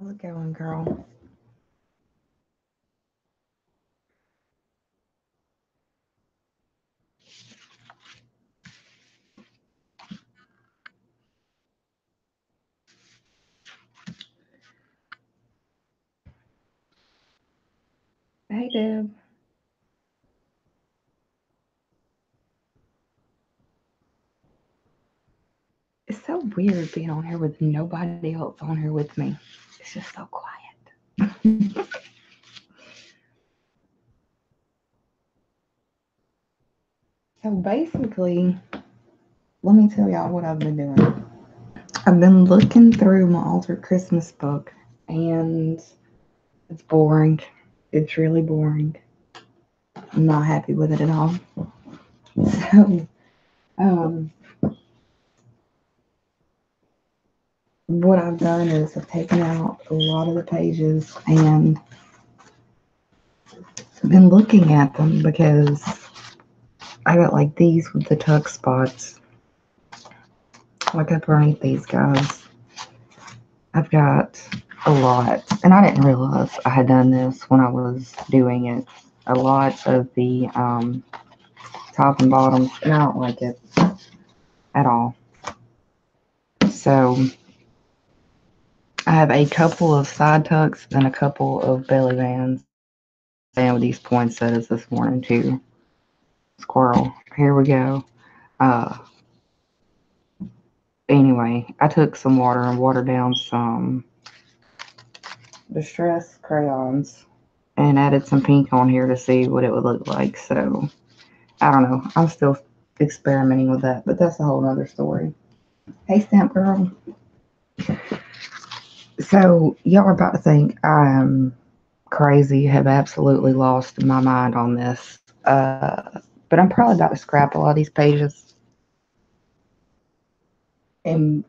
How's it going, girl? Hey, Deb. It's so weird being on here with nobody else on here with me. It's just so quiet. So basically, let me tell y'all what I've been doing. I've been looking through my Altered Christmas book, and it's boring. It's really boring. I'm not happy with it at all. So, um, what I've done is I've taken out a lot of the pages and been looking at them because I got like these with the tuck spots, like underneath these guys. I've got a lot, and I didn't realize I had done this when I was doing it. A lot of the top and bottoms, and I don't like it at all. So I have a couple of side tucks and a couple of belly bands. And with these poinsettias this morning too. Squirrel. Here we go. Uh, anyway, I took some water and watered down some distress crayons and added some pink on here to see what it would look like. So I don't know. I'm still experimenting with that, but that's a whole other story. Hey, Stamp Girl. So y'all are about to think I'm crazy, have absolutely lost my mind on this. But I'm probably about to scrap a lot of these pages. And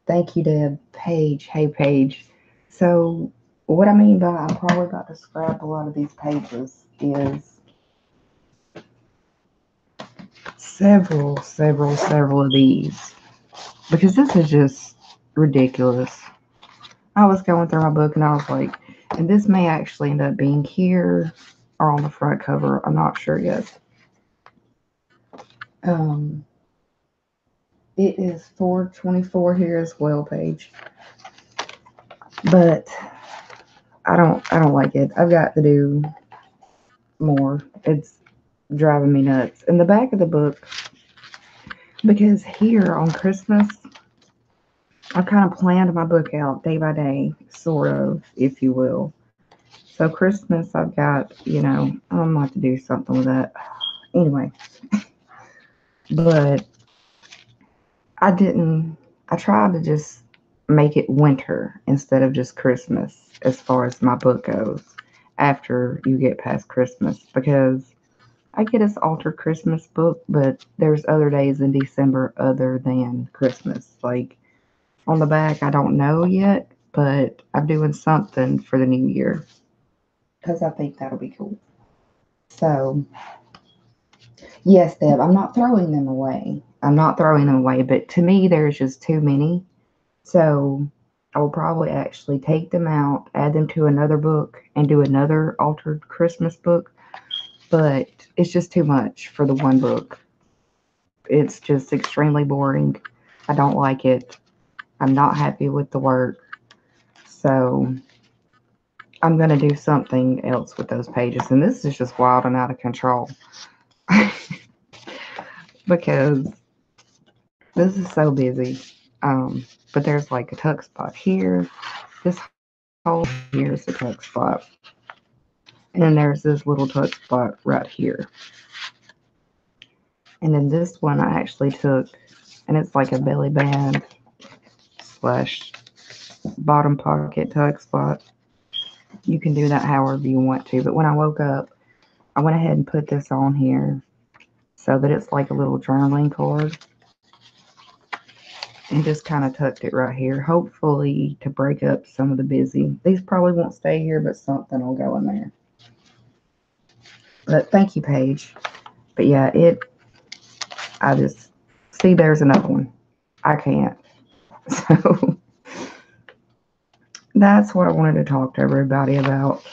thank you to Paige. Hey, Paige. So what I mean by I'm probably about to scrap a lot of these pages is several of these because this is just ridiculous. I was going through my book and I was like, and this may actually end up being here or on the front cover. I'm not sure yet. Um, it is 424 here as well, Paige. But I don't like it. I've got to do more. It's driving me nuts. In the back of the book, because here on Christmas, I've kind of planned my book out day by day, sort of, if you will. So Christmas, I've got, I'm going to do something with that. Anyway, but I didn't, I tried to just make it winter instead of just Christmas as far as my book goes after you get past Christmas because I get this altered Christmas book, but there's other days in December other than Christmas. Like on the back, I don't know yet, but I'm doing something for the new year because I think that'll be cool. So, yes, Deb, I'm not throwing them away. I'm not throwing them away, but to me, there's just too many. So, I will probably actually take them out, add them to another book, and do another altered Christmas book. But it's just too much for the one book. It's just extremely boring. I don't like it. I'm not happy with the work. So, I'm going to do something else with those pages. And this is just wild and out of control because this is so busy. But there's like a tuck spot here. This whole here is a tuck spot. And then there's this little tuck spot right here. And then this one I actually took, and it's like a belly band slash bottom pocket tuck spot. You can do that however you want to. But when I woke up, I went ahead and put this on here so that it's like a little journaling card and just kind of tucked it right here, hopefully to break up some of the busy. These probably won't stay here, but something will go in there. But thank you, Paige. But yeah, I just, see, there's another one. I can't. So, that's what I wanted to talk to everybody about.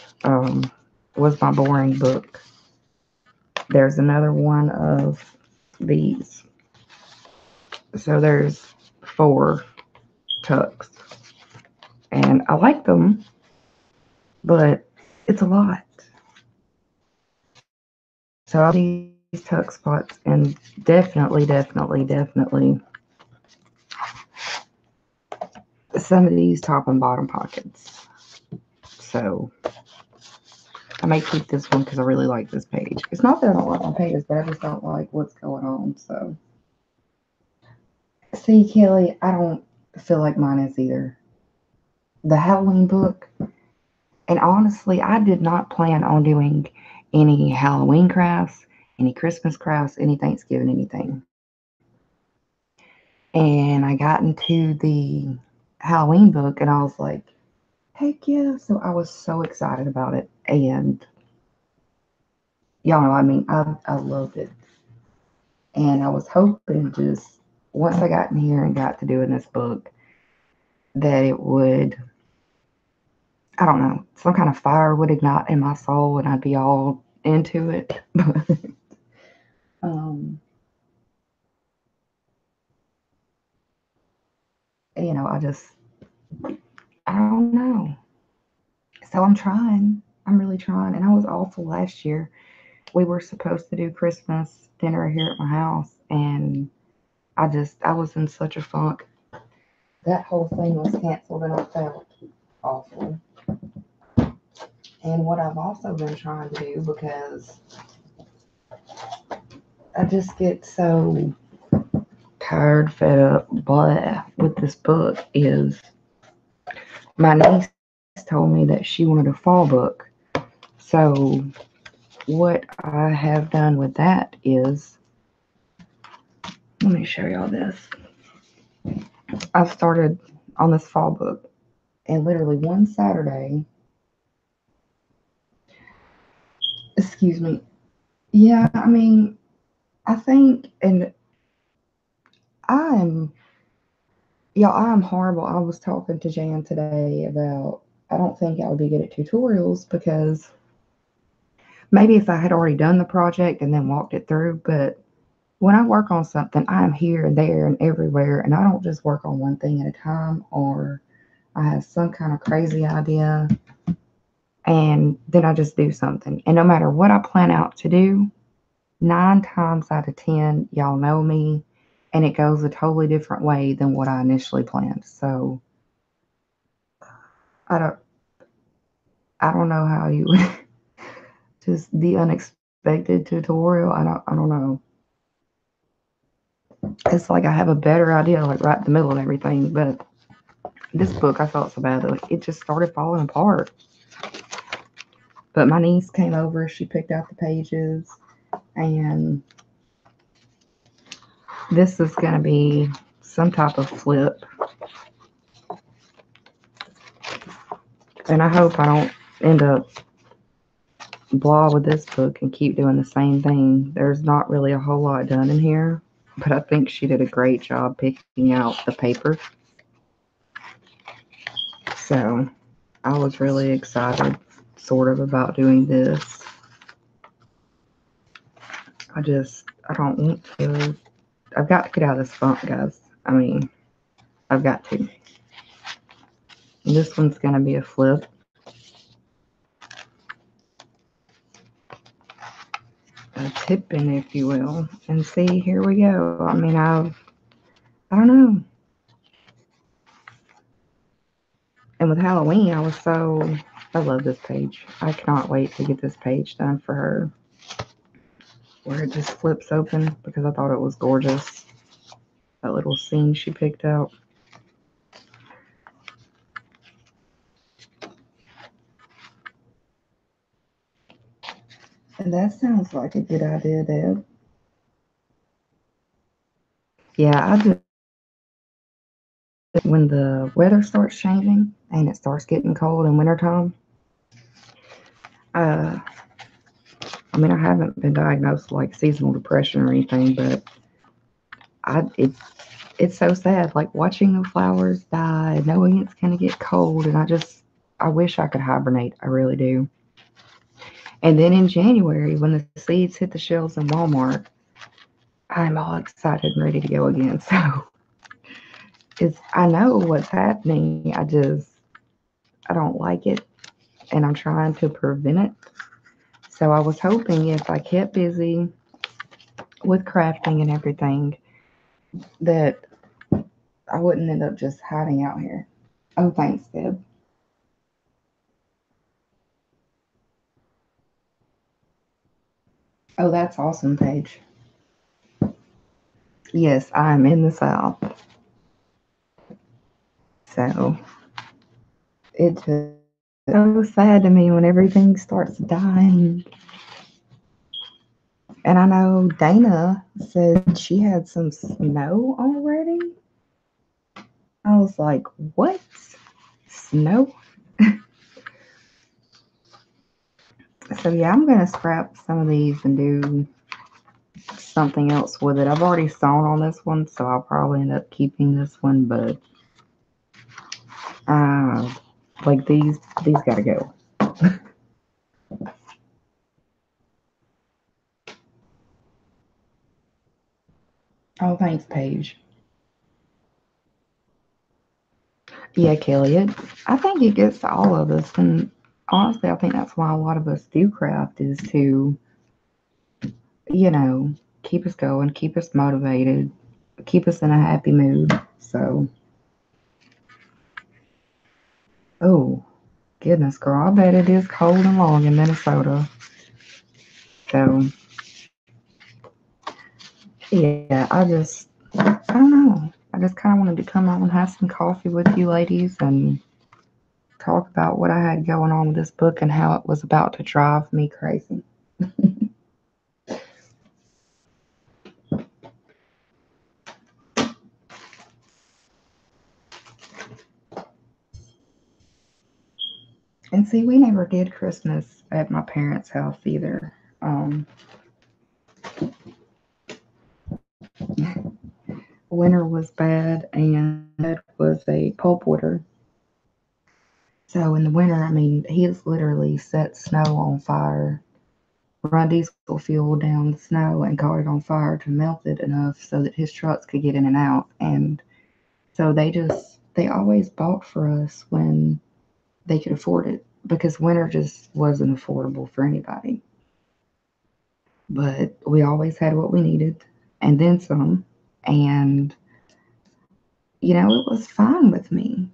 Was my boring book. There's another one of these. So there's 4 tucks, and I like them, but it's a lot. So I'll these tuck spots, and definitely some of these top and bottom pockets. So I may keep this one because I really like this page. It's not that I don't like my pages, but I just don't like what's going on. So see, Kelly, I don't feel like mine is either. The Halloween book, and honestly, I did not plan on doing any Halloween crafts, any Christmas crafts, any Thanksgiving, anything. And I got into the Halloween book, and I was like, heck yeah. So I was so excited about it. And y'all know, I mean, I loved it. And I was hoping just once I got in here and got to doing this book, that it would, I don't know, some kind of fire would ignite in my soul and I'd be all into it. um, I just, I don't know. So I'm trying. I'm really trying. And I was awful last year. We were supposed to do Christmas dinner here at my house, and I was in such a funk. That whole thing was canceled, and I felt awful. And what I've also been trying to do, because I just get so tired, fed up, blah, with this book, is my niece told me that she wanted a fall book. So what I have done with that is, let me show y'all this. I've started on this fall book, and literally one Saturday, excuse me. Yeah, I mean, I think, and I'm, y'all, I'm horrible. I was talking to Jan today about, I don't think I would be good at tutorials because maybe if I had already done the project and then walked it through, but when I work on something, I'm here and there and everywhere, and I don't just work on one thing at a time, or I have some kind of crazy idea and then I just do something. And no matter what I plan out to do, 9 times out of 10, y'all know me, and it goes a totally different way than what I initially planned. So I don't, I don't know how you just the unexpected tutorial. I don't know. It's like I have a better idea, like right in the middle of everything. But this book, I felt so bad that it just started falling apart. But my niece came over. She picked out the pages, and this is going to be some type of flip. And I hope I don't end up blah with this book and keep doing the same thing. There's not really a whole lot done in here, but I think she did a great job picking out the paper. So I was really excited, sort of, about doing this. I don't want to. I've got to get out of this funk, guys. I mean, I've got to. This one's going to be a flip. A tipping, if you will. And see, here we go. I mean, I don't know. And with Halloween, I love this page. I cannot wait to get this page done for her, where it just flips open, because I thought it was gorgeous. That little scene she picked out. And that sounds like a good idea, Deb. Yeah, I just, when the weather starts changing and it starts getting cold in wintertime, uh, I mean, I haven't been diagnosed with like seasonal depression or anything, but I, it, it's so sad, like watching the flowers die, knowing it's going to get cold, and I just, I wish I could hibernate. I really do. And then in January, when the seeds hit the shelves in Walmart, I'm all excited and ready to go again. So I know what's happening. I don't like it, and I'm trying to prevent it. So I was hoping if I kept busy with crafting and everything, that I wouldn't end up just hiding out here. Oh, thanks, Deb. Oh, that's awesome, Paige. Yes, I'm in the South. So it's just so sad to me when everything starts dying. And I know Dana said she had some snow already. I was like, what? Snow? So yeah, I'm gonna scrap some of these and do something else with it. I've already sewn on this one, so I'll probably end up keeping this one, but uh like these gotta go. Oh, thanks, Paige. Yeah, Kelly, I think it gets to all of us, and honestly, I think that's why a lot of us do craft is to, you know, keep us going, keep us motivated, keep us in a happy mood. So, oh, goodness, girl, I bet it is cold and long in Minnesota. So, yeah, I don't know. I just kind of wanted to come on and have some coffee with you ladies and talk about what I had going on with this book and how it was about to drive me crazy. And see, we never did Christmas at my parents' house either. Winter was bad, and Dad was a pole porter. So in the winter, I mean, he's literally set snow on fire, run diesel fuel down the snow, and caught it on fire to melt it enough so that his trucks could get in and out. And so they always bought for us when they could afford it because winter just wasn't affordable for anybody. But we always had what we needed and then some. And, it was fine with me.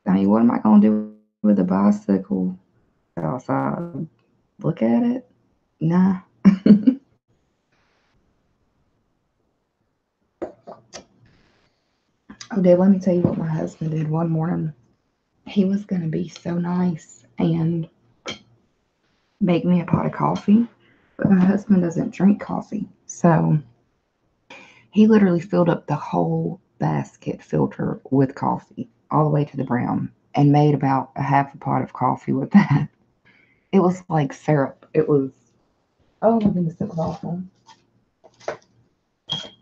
I mean, what am I going to do with a bicycle? Outside, look at it? Nah. Oh, Dad, let me tell you what my husband did one morning. He was going to be so nice and make me a pot of coffee, but my husband doesn't drink coffee. So he literally filled up the whole basket filter with coffee all the way to the brim and made about a half a pot of coffee with that. It was like syrup. It was, oh my goodness, it was awful.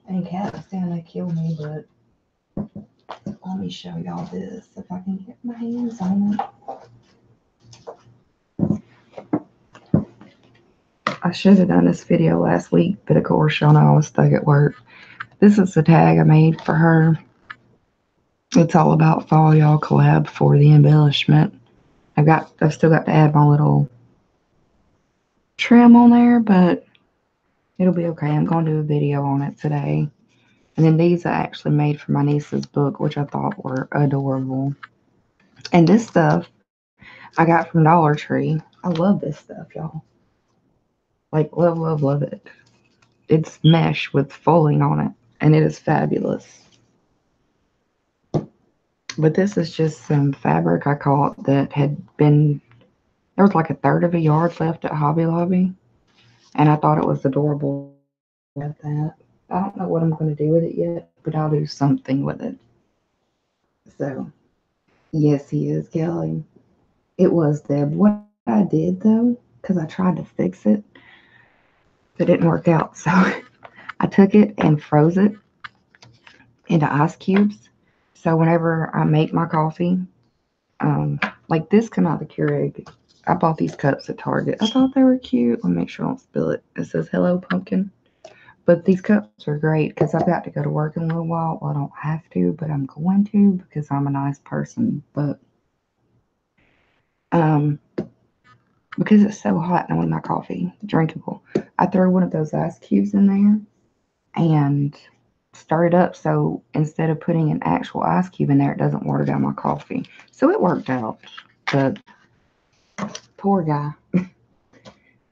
And Cat was down to kill me, but let me show y'all this if I can get my hands on it. I should have done this video last week, but of course, y'all know I was stuck at work. This is the tag I made for her. It's all about fall y'all collab for the embellishment. I've still got to add my little trim on there, but it'll be okay. I'm going to do a video on it today. And then these I actually made for my niece's book, which I thought were adorable. And this stuff I got from Dollar Tree. I love this stuff, y'all. Like, love, love, love it. It's mesh with foiling on it, and it is fabulous. But this is just some fabric I caught that had been, there was like a third of a yard left at Hobby Lobby. And I thought it was adorable at that. I don't know what I'm going to do with it yet, but I'll do something with it. So, yes, he is, Kelly. It was Deb. What I did though, because I tried to fix it, but it didn't work out. So I took it and froze it into ice cubes. So whenever I make my coffee, Like this came out of the Keurig. I bought these cups at Target. I thought they were cute. Let me make sure I don't spill it. It says "Hello Pumpkin." But these cups are great because I've got to go to work in a little while. Well, I don't have to, but I'm going to because I'm a nice person. But um, because it's so hot and I want my coffee drinkable, I throw one of those ice cubes in there and stir it up. So instead of putting an actual ice cube in there, it doesn't water down my coffee. So it worked out. But poor guy,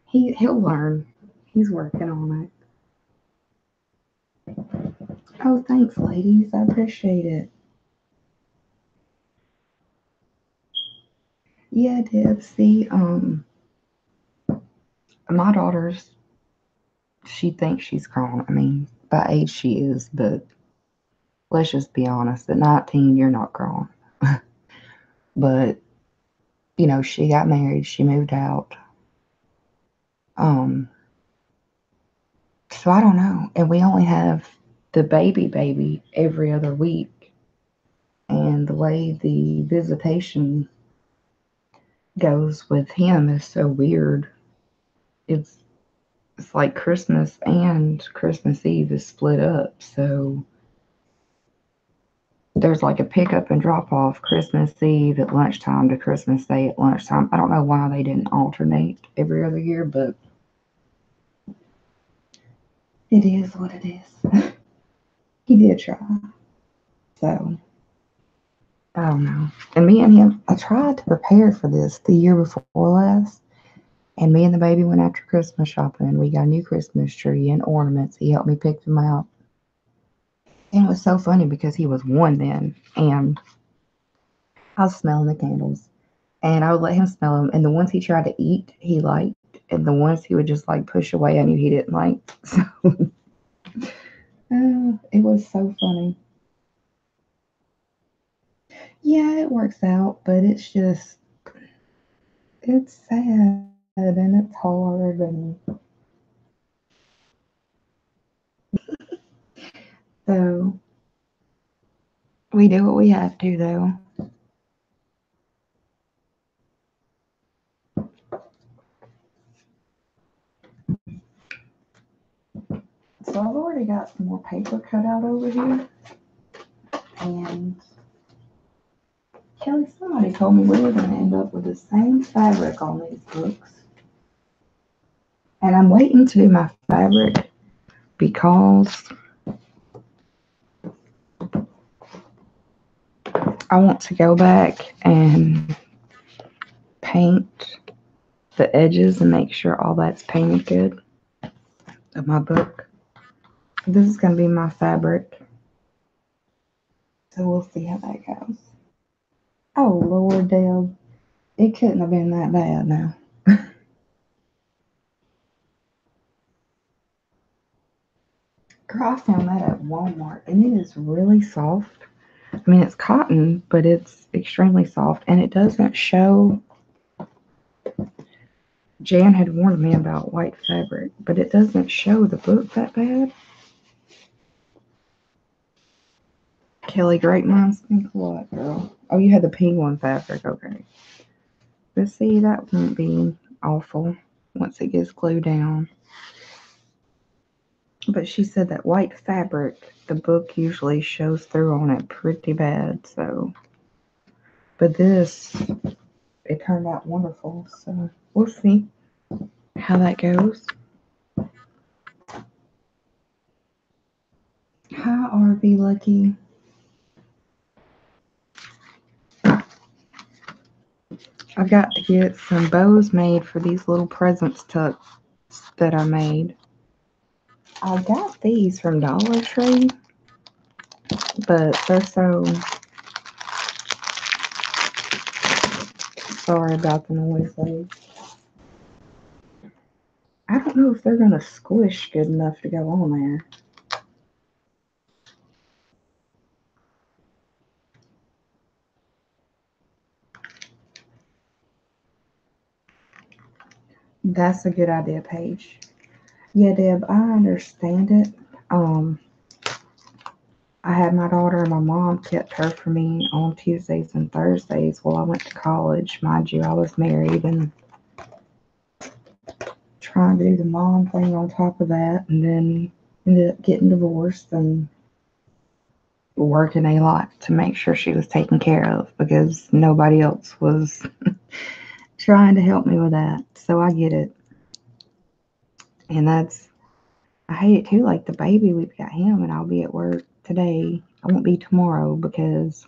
he'll learn. He's working on it. Oh, thanks, ladies. I appreciate it. Yeah, Deb. See, my daughter's she thinks she's grown. I mean, by age she is, but let's just be honest. At 19, you're not grown. But she got married. She moved out. Um, so I don't know. And we only have the baby every other week. And the way the visitation goes with him is so weird. It's it's like Christmas and Christmas Eve is split up. So there's like a pickup and drop off Christmas Eve at lunchtime to Christmas Day at lunchtime. I don't know why they didn't alternate every other year, but it is what it is. He did try. So I don't know. And me and him, I tried to prepare for this the year before last. And me and the baby went after Christmas shopping. We got a new Christmas tree and ornaments. He helped me pick them out. And it was so funny because he was one then. And I was smelling the candles. And I would let him smell them. And the ones he tried to eat, he liked. And the ones he would just like push away, I knew he didn't like. So it was so funny. Yeah, it works out, but it's sad and it's hard and so we do what we have to though. So I've already got some more paper cut out over here. And Kelly, somebody told me we were going to end up with the same fabric on these books. And I'm waiting to do my fabric because I want to go back and paint the edges and make sure all that's painted good of my book. This is going to be my fabric. So we'll see how that goes. Oh, Lord, Dale. It couldn't have been that bad now. Girl, I found that at Walmart and it is really soft. I mean, it's cotton, but it's extremely soft and it doesn't show. Jan had warned me about white fabric, but it doesn't show the book that bad. Kelly, great minds think what, girl? Oh, you had the penguin fabric. Okay. But see, that won't be awful once it gets glued down. But she said that white fabric, the book usually shows through on it pretty bad. So, but this, it turned out wonderful. So we'll see how that goes. Hi, RV Lucky. I've got to get some bows made for these little presents tucks that I made. I got these from Dollar Tree, but they're so sorry about the noise, ladies. I don't know if they're gonna squish good enough to go on there. That's a good idea, Paige. Yeah, Deb, I understand it. Um, I had my daughter and my mom kept her for me on Tuesdays and Thursdays while I went to college. Mind you, I was married and trying to do the mom thing on top of that, and then ended up getting divorced and working a lot to make sure she was taken care of because nobody else was trying to help me with that. So I get it. And I hate it too. Like the baby, we've got him, and I'll be at work today. I won't be tomorrow because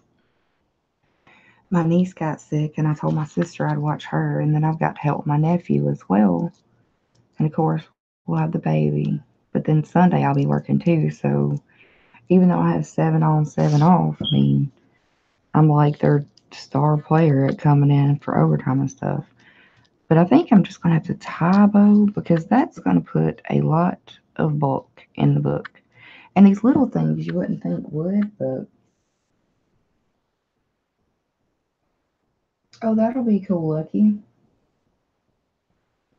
my niece got sick, and I told my sister I'd watch her, and then I've got to help my nephew as well. And of course, we'll have the baby. But then Sunday I'll be working too. So even though I have 7 on, 7 off, I mean, I'm like their star player at coming in for overtime and stuff. But I think I'm just going to have to tie a bow because that's going to put a lot of bulk in the book. And these little things you wouldn't think would, but oh, that'll be cool, Lucky.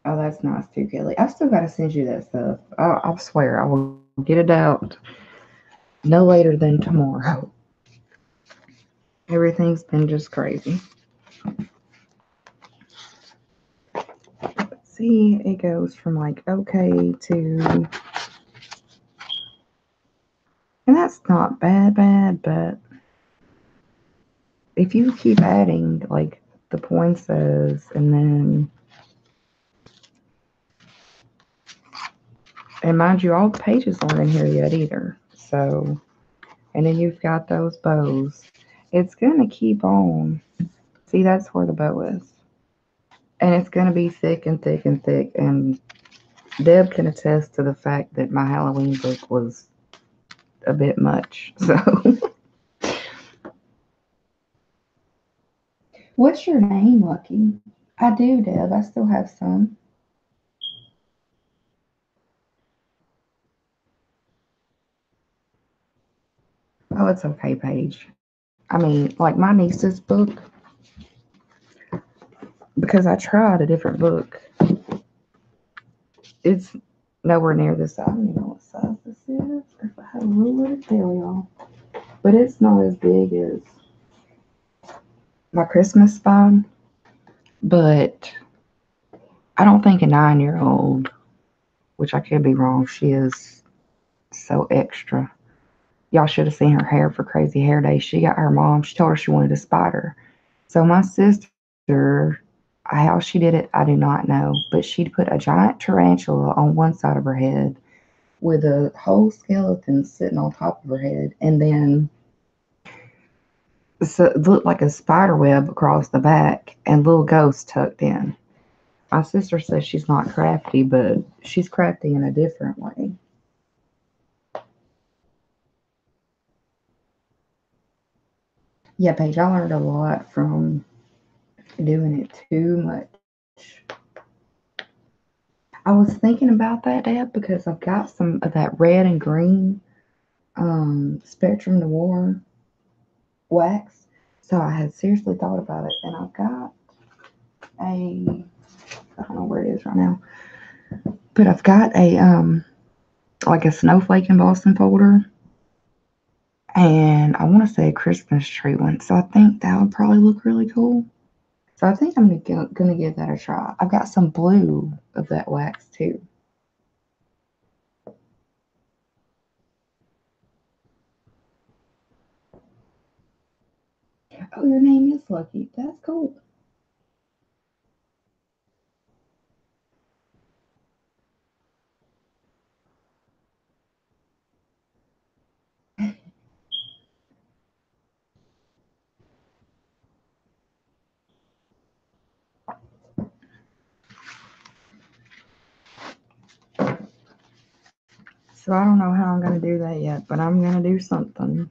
Oh, that's nice too, Kelly. I still got to send you that stuff. I swear I will get it out no later than tomorrow. Everything's been just crazy. See, it goes from like okay to, and that's not bad, but if you keep adding like the poinsettias and mind you, all the pages aren't in here yet either. So, and then you've got those bows. It's gonna keep on. See, that's where the bow is. And it's gonna be thick and thick and thick. And Deb can attest to the fact that my Halloween book was a bit much. So, what's your name, Lucky? I do, Deb. I still have some. Oh, it's okay, Paige. I mean, like my niece's book, because I tried a different book, it's nowhere near this. I don't even know what size this is. If I had a ruler to tell y'all. But it's not as big as my Christmas spine. But I don't think a 9-year old, which I could be wrong, she is so extra. Y'all should have seen her hair for Crazy Hair Day. She got her mom, she told her she wanted a spider. So my sister, how she did it, I do not know. But she'd put a giant tarantula on one side of her head with a whole skeleton sitting on top of her head. And then so it looked like a spider web across the back and little ghosts tucked in. My sister says she's not crafty, but she's crafty in a different way. Yeah, Paige, I learned a lot from doing it too much. I was thinking about that, Dad, because I've got some of that red and green Spectrum Noir wax. So I had seriously thought about it, and I've got I don't know where it is right now, but I've got a like a snowflake embossing folder, and I want to say a Christmas tree one. So I think that would probably look really cool. So I think I'm gonna give that a try. I've got some blue of that wax too. Oh, your name is Lucky. That's cool. So I don't know how I'm gonna do that yet, but I'm gonna do something.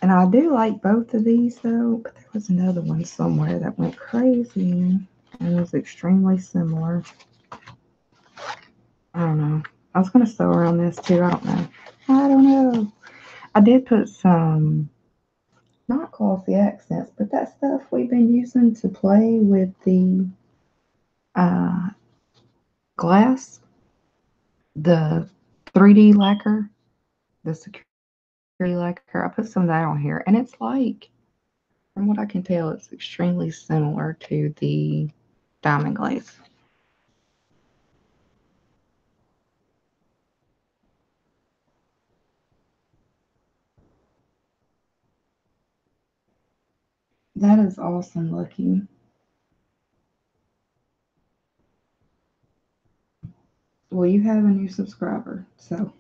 And I do like both of these though, but there was another one somewhere that went crazy and was extremely similar. I don't know. I was gonna sew around this too. I don't know. I don't know. I did put some not glossy accents, but that stuff we've been using to play with the uh, glass, the 3D lacquer. the security lacquer. I put some of that on here, and it's like, from what I can tell, it's extremely similar to the diamond glaze. That is awesome looking. Well, you have a new subscriber, so.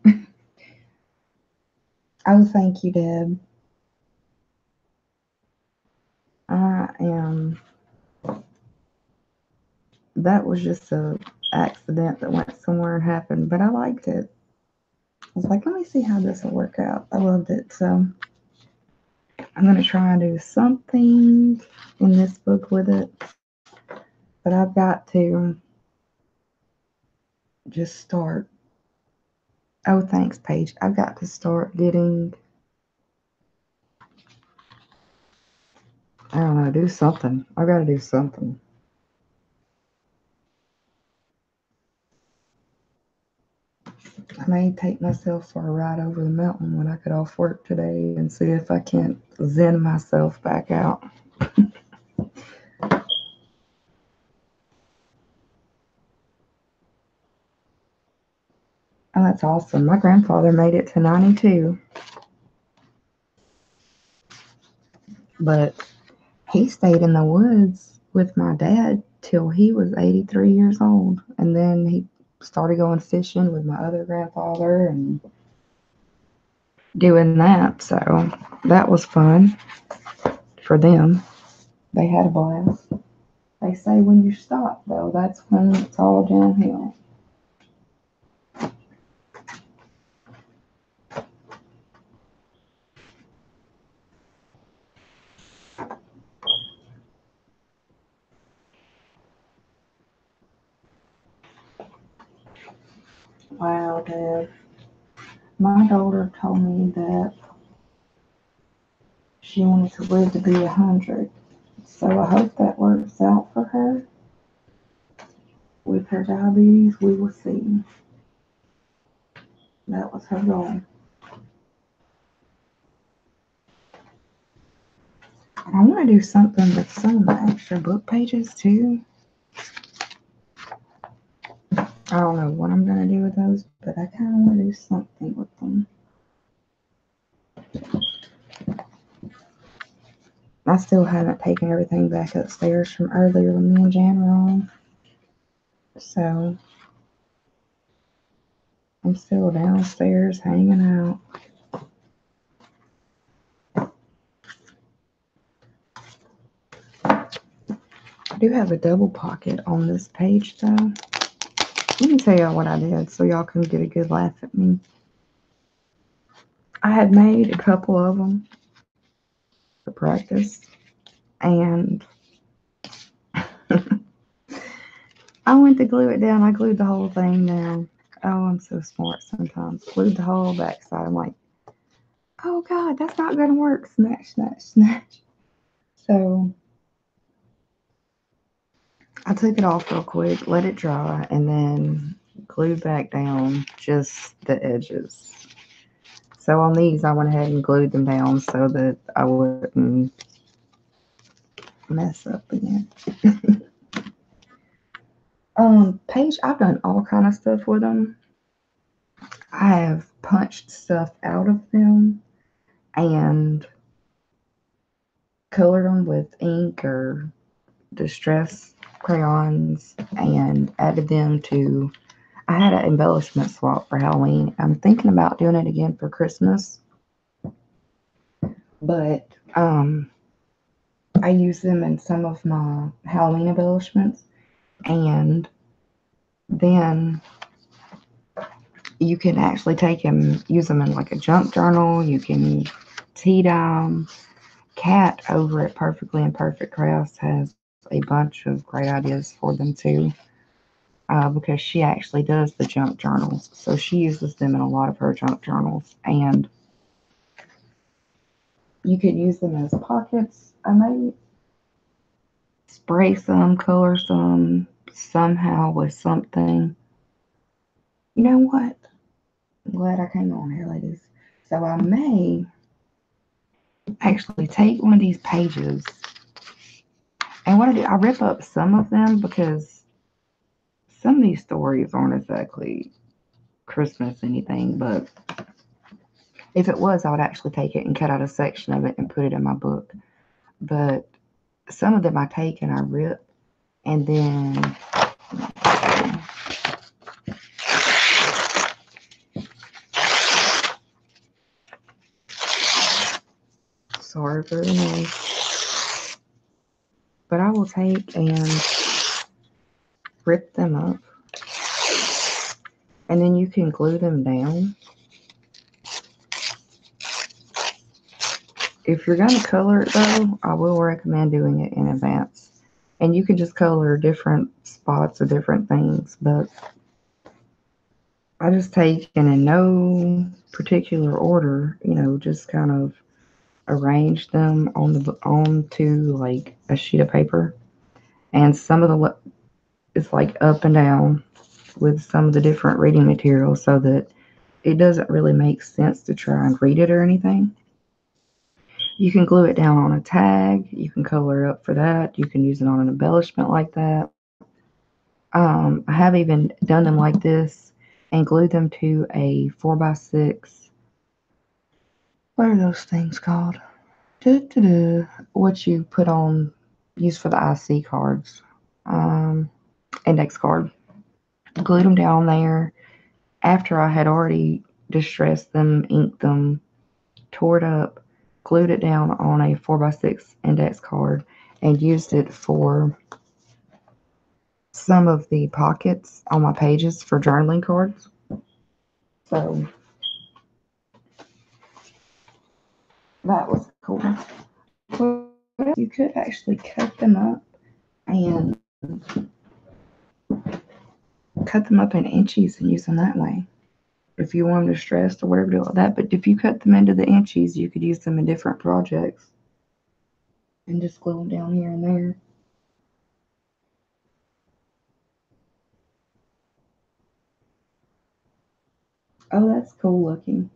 Oh, thank you, Deb. I am. That was just a accident that went somewhere and happened, but I liked it. I was like, let me see how this will work out. I loved it, so I'm gonna try and do something in this book with it, but I've got to just start. Oh, thanks, Paige. I've got to start getting. I don't know, do something. I've got to do something. I may take myself for a ride over the mountain when I get off work today and see if I can't zen myself back out. Oh, that's awesome. My grandfather made it to 92, but he stayed in the woods with my dad till he was 83 years old. And then he started going fishing with my other grandfather and doing that. So that was fun for them. They had a blast. They say when you stop, though, that's when it's all downhill. Wow, Dad. My daughter told me that she wanted to live to be 100. So I hope that works out for her. With her diabetes, we will see. That was her goal. And I want to do something with some of the extra book pages too. I don't know what I'm going to do with those, but I kind of want to do something with them. I still haven't taken everything back upstairs from earlier when me and Jan were on. So I'm still downstairs hanging out. I do have a double pocket on this page though. Let me tell y'all what I did so y'all can get a good laugh at me. I had made a couple of them for practice, and I went to glue it down. I glued the whole thing down. Oh, I'm so smart sometimes. Glued the whole backside. I'm like, oh God, that's not going to work. Snatch, snatch, snatch. So I took it off real quick, let it dry, and then glued back down just the edges. So on these, I went ahead and glued them down so that I wouldn't mess up again. Paige, I've done all kind of stuff with them. I have punched stuff out of them and colored them with ink or distress crayons and added them to. I had an embellishment swap for Halloween. I'm thinking about doing it again for Christmas, but I use them in some of my Halloween embellishments, and then you can actually take them, use them in like a junk journal. You can tea dye them. Kat over at Perfectly Imperfect Crafts has a bunch of great ideas for them too, because she actually does the junk journals. So she uses them in a lot of her junk journals, and you could use them as pockets. I may spray some, color some somehow with something. You know what? I'm glad I came on here, ladies. So I may actually take one of these pages, and what I do, I rip up some of them because some of these stories aren't exactly Christmas anything, but if it was, I would actually take it and cut out a section of it and put it in my book. But some of them I take and I rip, and then sorry for the noise, but I will take and rip them up, and then you can glue them down. If you're going to color it though, I will recommend doing it in advance. And you can just color different spots or different things, but I just take and in no particular order, just kind of arrange them onto like a sheet of paper. And some of the it's like up and down with some of the different reading materials so that it doesn't really make sense to try and read it or anything. You can glue it down on a tag. You can color it up for that. You can use it on an embellishment like that. I have even done them like this and glued them to a 4x6. What are those things called? What you put on, use for the IC cards, index card. Glued them down there after I had already distressed them, inked them, tore it up, glued it down on a 4x6 index card, and used it for some of the pockets on my pages for journaling cards. So that was cool. But you could actually cut them up and cut them up in inchies and use them that way. If you want them distressed or whatever, do all that. But if you cut them into the inchies, you could use them in different projects and just glue them down here and there. Oh, that's cool looking.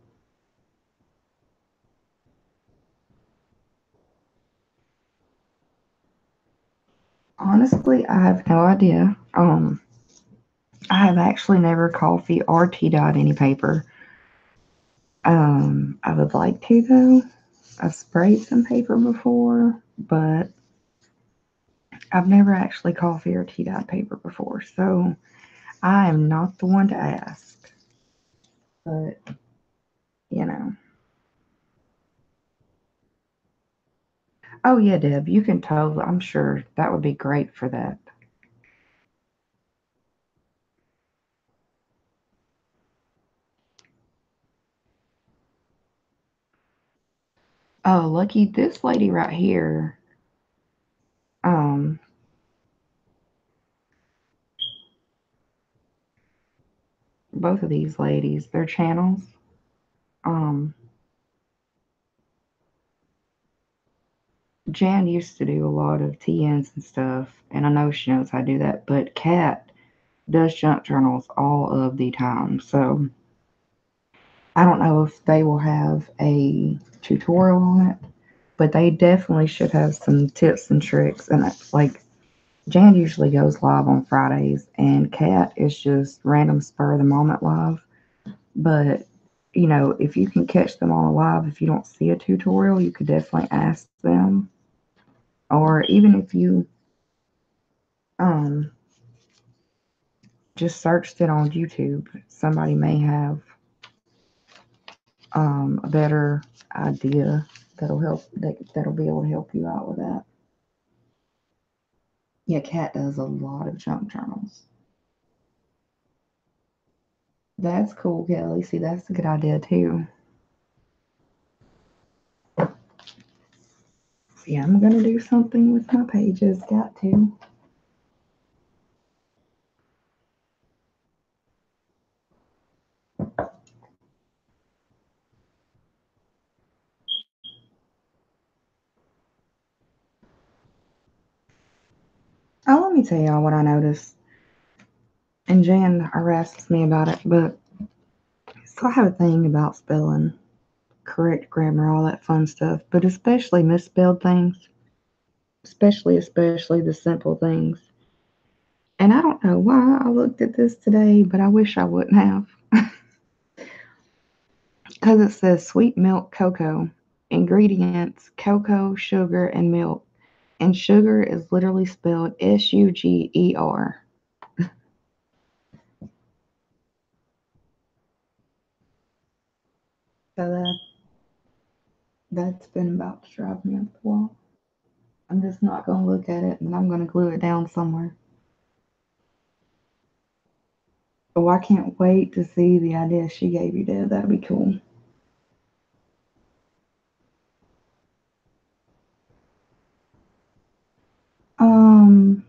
Honestly, I have no idea. I have actually never coffee or tea dyed any paper. I would like to though. I've sprayed some paper before, but I've never actually coffee or tea dyed paper before, so I am not the one to ask. But you know. Oh yeah, Deb, you can totally. I'm sure that would be great for that. Oh, lucky this lady right here. Um, both of these ladies, their channels. Um, Jan used to do a lot of TNs and stuff, and I know she knows how to do that. But Kat does junk journals all of the time, so I don't know if they will have a tutorial on it, but they definitely should have some tips and tricks. And like Jan usually goes live on Fridays, and Kat is just random spur of the moment live. But if you can catch them on a live, if you don't see a tutorial, you could definitely ask them. Or even if you um just searched it on YouTube, somebody may have a better idea that'll be able to help you out with that. Yeah, Kat does a lot of junk journals. That's cool, Kelly. See, that's a good idea too. See, I'm gonna do something with my pages. Got to. Oh, let me tell y'all what I noticed. And Jan harasses me about it, but so I have a thing about spelling. correct grammar, all that fun stuff, but especially misspelled things, especially the simple things. And I don't know why I looked at this today, but I wish I wouldn't have. Because it says sweet milk cocoa. Ingredients cocoa, sugar, and milk. And sugar is literally spelled Suger. So that's been about to drive me up the wall. I'm just not going to look at it, and I'm going to glue it down somewhere. Oh, I can't wait to see the idea she gave you, Dad. That'd be cool. Um,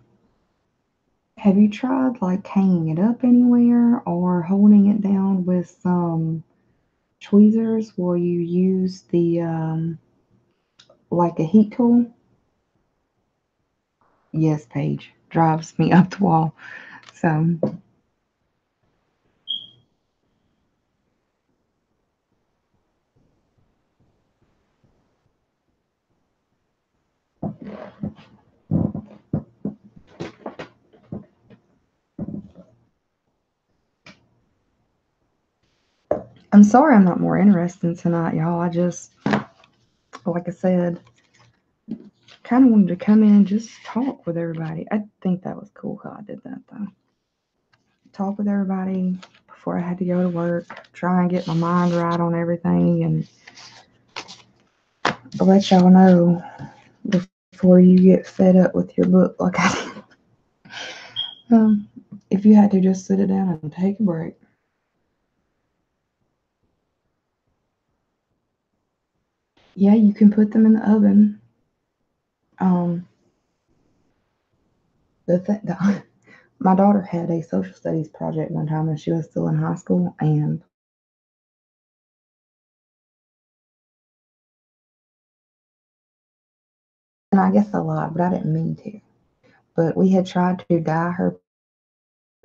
have you tried like hanging it up anywhere or holding it down with some tweezers where you use the like a heat tool? Yes, Paige. Drives me up the wall. So, I'm sorry I'm not more interesting tonight, y'all. I just, like I said, kind of wanted to come in and just talk with everybody. I think that was cool how I did that, though. Talk with everybody before I had to go to work, try and get my mind right on everything, and let y'all know before you get fed up with your book like I did. Um, if you had to just sit it down and take a break. Yeah, you can put them in the oven. Um, my daughter had a social studies project one time when she was still in high school, and I guess I lied, but I didn't mean to. But we had tried to dye her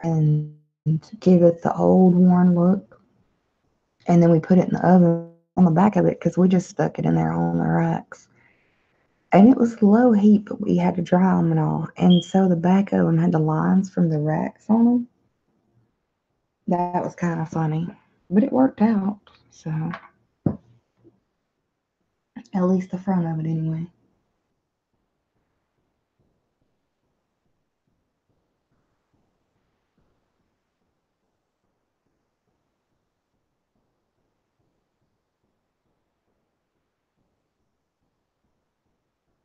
and give it the old worn look, and then we put it in the oven on the back of it because we just stuck it in there on the racks. And it was low heat, but we had to dry them and all. And so the back of them had the lines from the racks on them. That was kind of funny, but it worked out. So at least the front of it, anyway.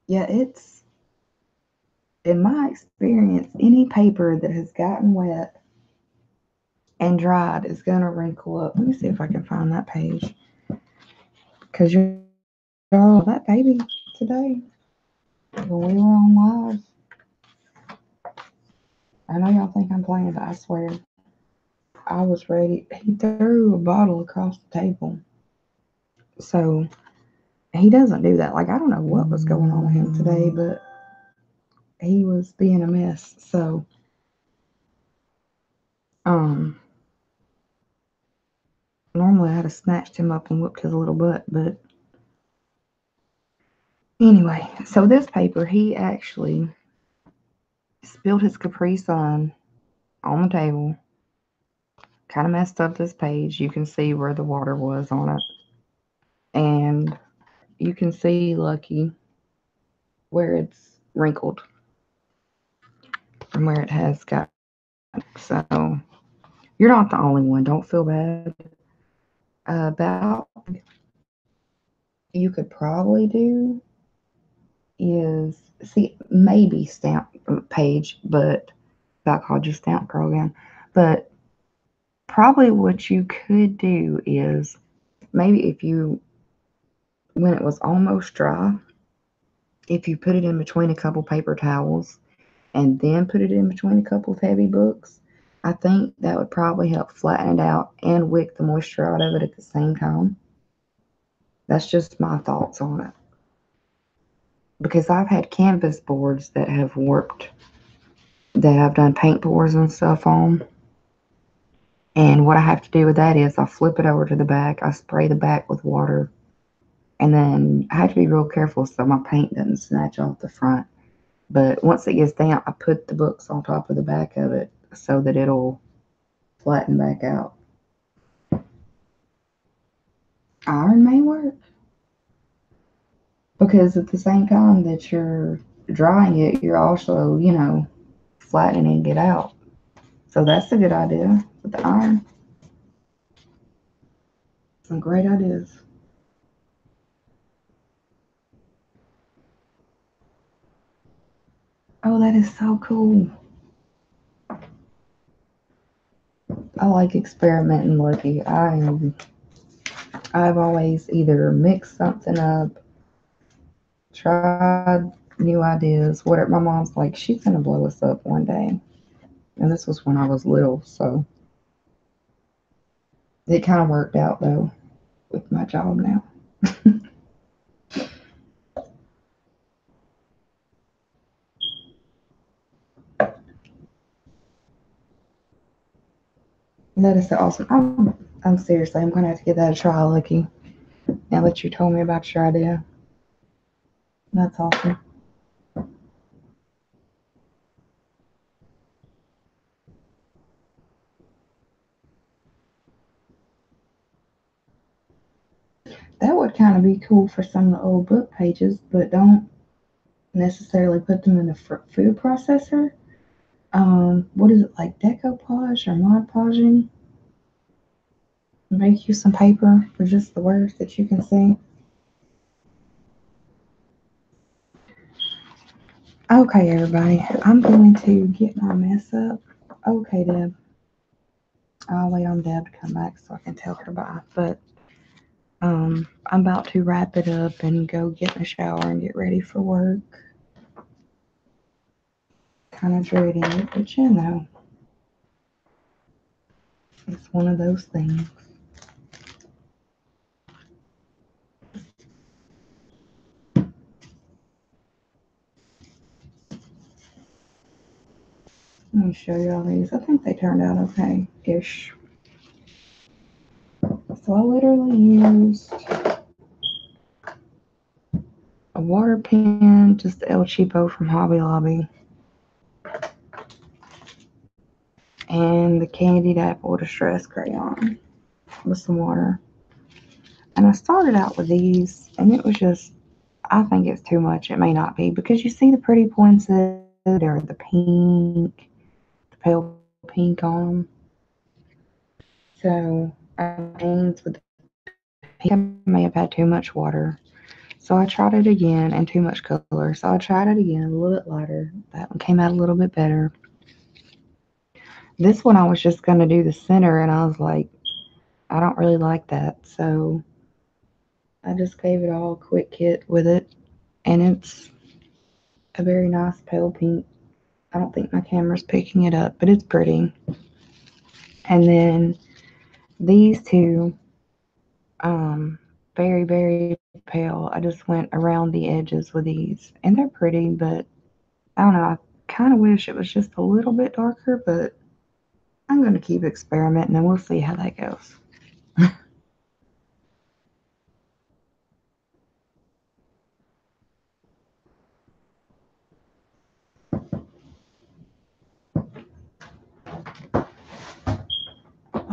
Yeah, it's in my experience, any paper that has gotten wet and dried is gonna wrinkle up. Let me see if I can find that page. Cause you all that baby today when we were on live. I know y'all think I'm playing, but I swear I was ready. He threw a bottle across the table. So he doesn't do that. Like I don't know what was going on with him today, but he was being a mess. So um normally I'd have snatched him up and whooped his little butt, but anyway, so this paper he actually spilled his Capri Sun on the table, kind of messed up this page. You can see where the water was on it. And you can see Lucky where it's wrinkled from where it has got. So you're not the only one. Don't feel bad about. You could probably do is see maybe stamp page, but that called your stamp girl again. But probably what you could do is maybe if you when it was almost dry, if you put it in between a couple paper towels and then put it in between a couple of heavy books, I think that would probably help flatten it out and wick the moisture out of it at the same time. That's just my thoughts on it. Because I've had canvas boards that have warped, that I've done paint pours and stuff on. And what I have to do with that is I flip it over to the back, I spray the back with water, And then I have to be real careful so my paint doesn't snatch off the front. But once it gets down, I put the books on top of the back of it so that it'll flatten back out. Iron may work because at the same time that you're drying it, you're also, flattening it out. So that's a good idea with the iron. Some great ideas. Oh, that is so cool. I like experimenting, Lucky. I've always either mixed something up, tried new ideas, whatever. My mom's like, she's gonna blow us up one day. And this was when I was little, so it kind of worked out though with my job now. That is so awesome. I'm seriously, I'm gonna have to give that a try, Lucky. Now that you told me about your idea, that's awesome. That would kind of be cool for some of the old book pages, but don't necessarily put them in the food processor. What is it like decoupage or Mod Podging? Make you some paper for just the words that you can see. Okay, everybody, I'm going to get my mess up. Okay, Deb. I'll wait on Deb to come back so I can tell her bye. But I'm about to wrap it up and go get in the shower and get ready for work. Kind of dreading it, but it's one of those things. Let me show you all these. I think they turned out okay-ish. So I literally used a water pen, just El Cheapo from Hobby Lobby, and the Candied Apple Distress Crayon with some water. And I started out with these, and it was just, I think it's too much. It may not be, because you see the pretty points there, the pink, the pale pink on them. So I with the pink, I may have had too much water. So I tried it again and too much color. So I tried it again, a little bit lighter. That one came out a little bit better. This one I was just going to do the center, and I was like, I don't really like that. So I just gave it all a quick hit with it, and it's a very nice pale pink. I don't think my camera's picking it up, but it's pretty. And then these two, very, very pale. I just went around the edges with these, and they're pretty, but I don't know. I kind of wish it was just a little bit darker, but I'm going to keep experimenting and we'll see how that goes. I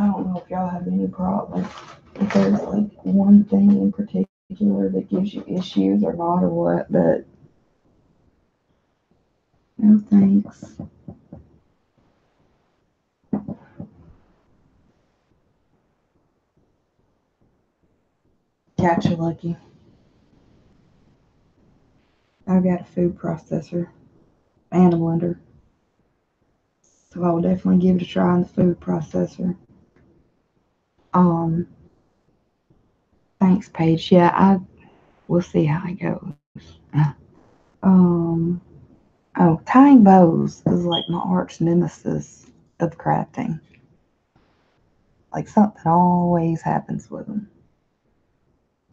don't know if y'all have any problems, if there's like one thing in particular that gives you issues or not or what, but no thanks. Gotcha, Lucky. I've got a food processor and a blender, so I will definitely give it a try in the food processor. Um, Thanks, Paige. Yeah, I we'll see how it goes. Um, oh, tying bows is like my arch nemesis of crafting. Like something always happens with them.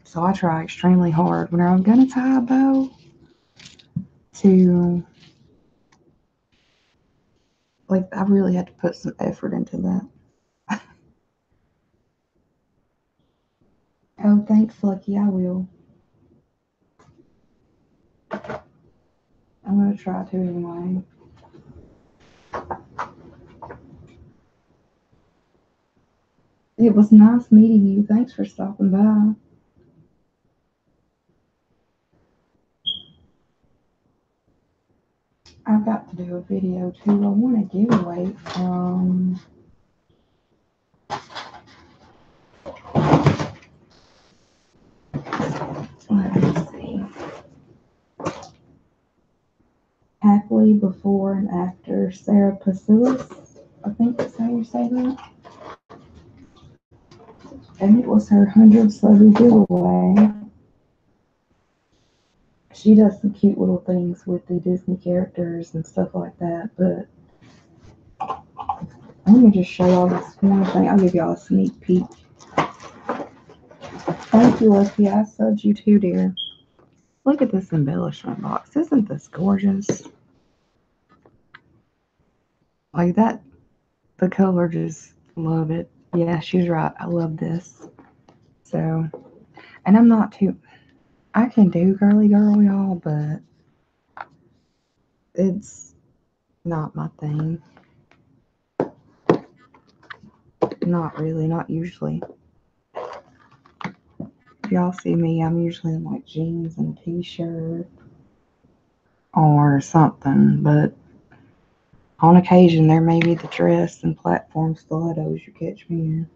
So I try extremely hard when I'm gonna tie a bow to, like, I really had to put some effort into that. Oh, thanks, Lucky. I will. going to try to anyway. It was nice meeting you. Thanks for stopping by. I've got to do a video too. I want a giveaway from let me see. Happily before and after Sarah Pasulis. I think that's how you say that. And it was her 100 Slutty giveaway. She does some cute little things with the Disney characters and stuff like that, but let me just show y'all this one thing. I'll give y'all a sneak peek. Thank you, Lucky. I subbed you too, dear. Look at this embellishment box. Isn't this gorgeous? Like that, the color, just love it. Yeah, she's right. I love this. So, and I'm not too, I can do girly girl, y'all, but it's not my thing. Not really, not usually. If y'all see me, I'm usually in like jeans and a t-shirt or something, but on occasion there may be the dress and platform stilettos you catch me in.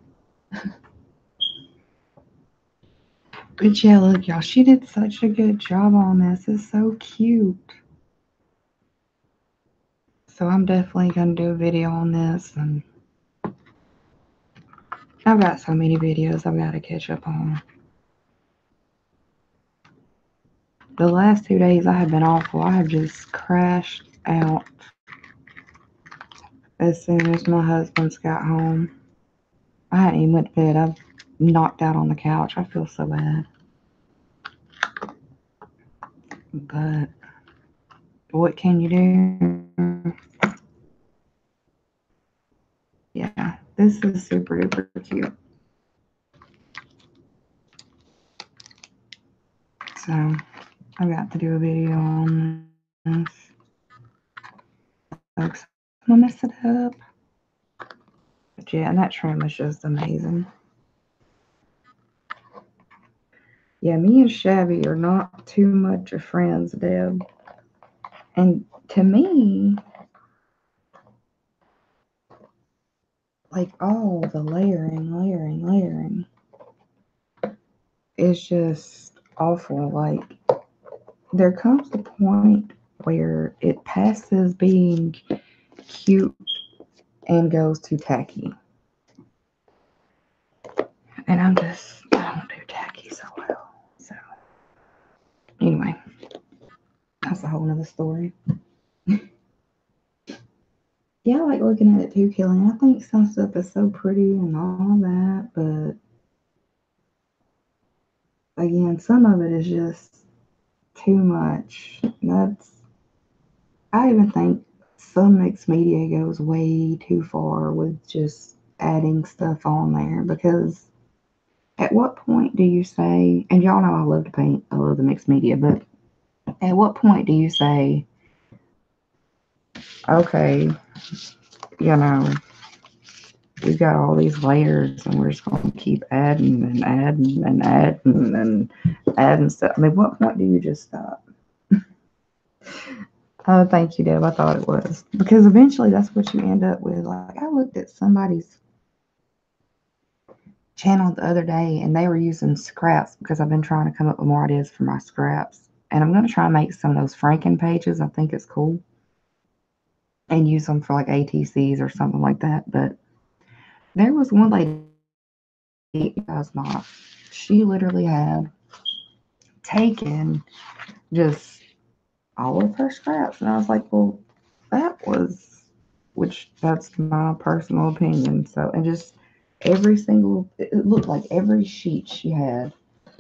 But yeah, look, y'all, she did such a good job on this. It's so cute. So I'm definitely going to do a video on this, and I've got so many videos I've got to catch up on. The last 2 days I have been awful. I have just crashed out as soon as my husband's got home. I hadn't even went to bed. I've knocked out on the couch. I feel so bad. But what can you do? Yeah, this is super duper cute. So I've got to do a video on this. Folks, I'm gonna mess it up. But yeah, and that trim is just amazing. Yeah, me and Shabby are not too much of friends, Deb. And to me, like all the layering is just awful. Like there comes a point where it passes being cute and goes to tacky. And I don't do tacky so well. So anyway, that's a whole nother story. Yeah, I like looking at it too, Kelly. I think some stuff is so pretty and all that, but again, some of it is just too much. I even think some mixed media goes way too far with just adding stuff on there, because at what point do you say, and y'all know I love to paint, I love the mixed media, but at what point do you say, okay, you know, we've got all these layers and we're just going to keep adding and adding and adding and adding stuff. I mean, what point do you just stop? Oh, thank you, Deb. I thought it was. Because eventually that's what you end up with. Like, I looked at somebody's channel the other day and they were using scraps, because I've been trying to come up with more ideas for my scraps. And I'm going to try and make some of those Franken pages. I think it's cool. And use them for like ATCs or something like that. But there was one lady, she literally had taken just all of her scraps. And I was like, well, that's my personal opinion. So, and just it looked like every sheet she had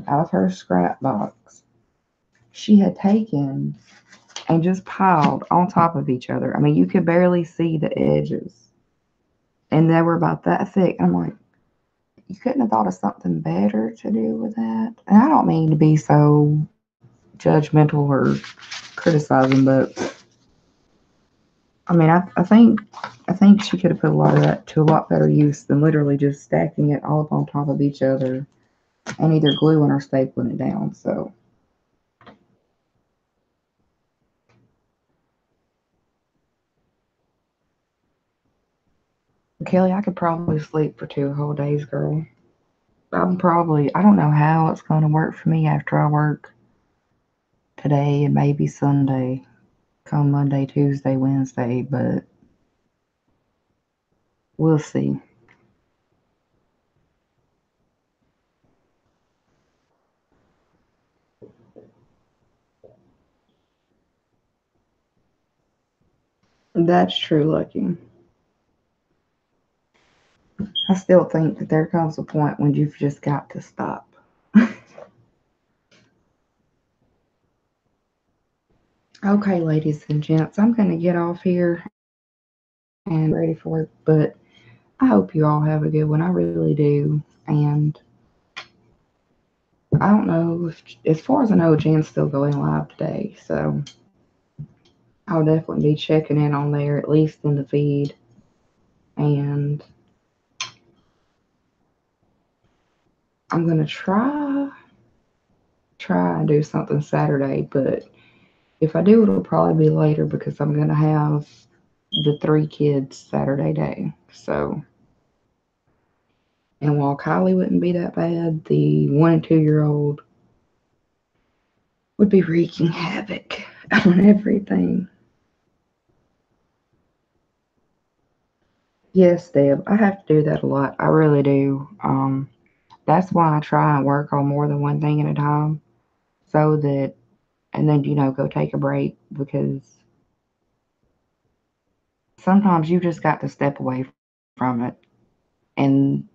out of her scrap box, she had taken and just piled on top of each other. I mean, you could barely see the edges. And they were about that thick. I'm like, you couldn't have thought of something better to do with that? And I don't mean to be so judgmental or criticizing, but I mean, I think she could have put a lot of that to a lot better use than literally just stacking it all up on top of each other and either gluing or stapling it down. So, Kelly, I could probably sleep for 2 whole days, girl. I don't know how it's going to work for me after I work today and maybe Sunday, come Monday, Tuesday, Wednesday, but we'll see. That's true, Lucky. I still think that there comes a point when you've just got to stop. Okay, ladies and gents, I'm going to get off here and ready for it, but I hope you all have a good one. I really do. And I don't know if, as far as I know, Jan's still going live today, so I'll definitely be checking in on there, at least in the feed. And I'm gonna try and do something Saturday, but if I do, it'll probably be later because I'm gonna have the 3 kids Saturday day. So, and while Kylie wouldn't be that bad, the 1 and 2 year old would be wreaking havoc on everything. Yes, Deb, I have to do that a lot. I really do. That's why I try and work on more than one thing at a time, so that, and then go take a break because sometimes you just got to step away from it. And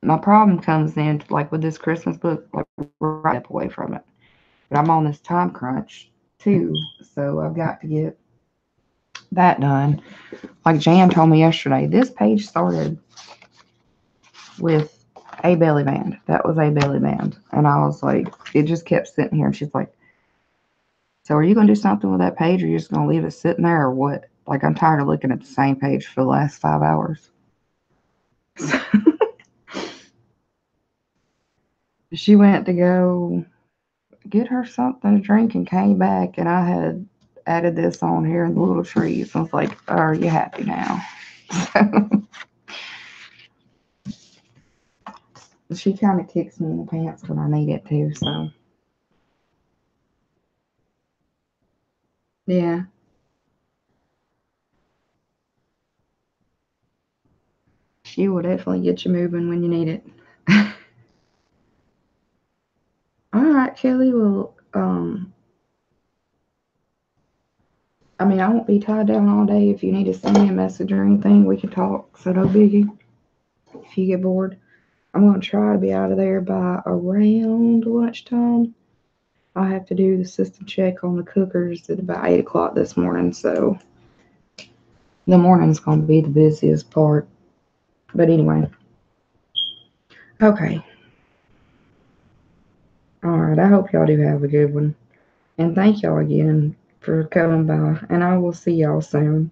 my problem comes in like with this Christmas book, like right step away from it. But I'm on this time crunch too, so I've got to get that done. Like Jan told me yesterday, this page started with a belly band. That was a belly band. And I was like, it just kept sitting here. And she's like, so are you going to do something with that page or are you just going to leave it sitting there or what? Like, I'm tired of looking at the same page for the last 5 hours. She went to go get her something to drink and came back, and I had added this on here in the little trees. I was like, are you happy now? She kind of kicks me in the pants when I need it to, so yeah. She will definitely get you moving when you need it. All right, Kelly. Well, I mean, I won't be tied down all day. If you need to send me a message or anything, we can talk. So no biggie. If you get bored, I'm gonna try to be out of there by around lunchtime. I have to do the system check on the cookers at about 8 o'clock this morning. So the morning's gonna be the busiest part. But anyway, okay. All right. I hope y'all do have a good one. And thank y'all again for coming by. And I will see y'all soon.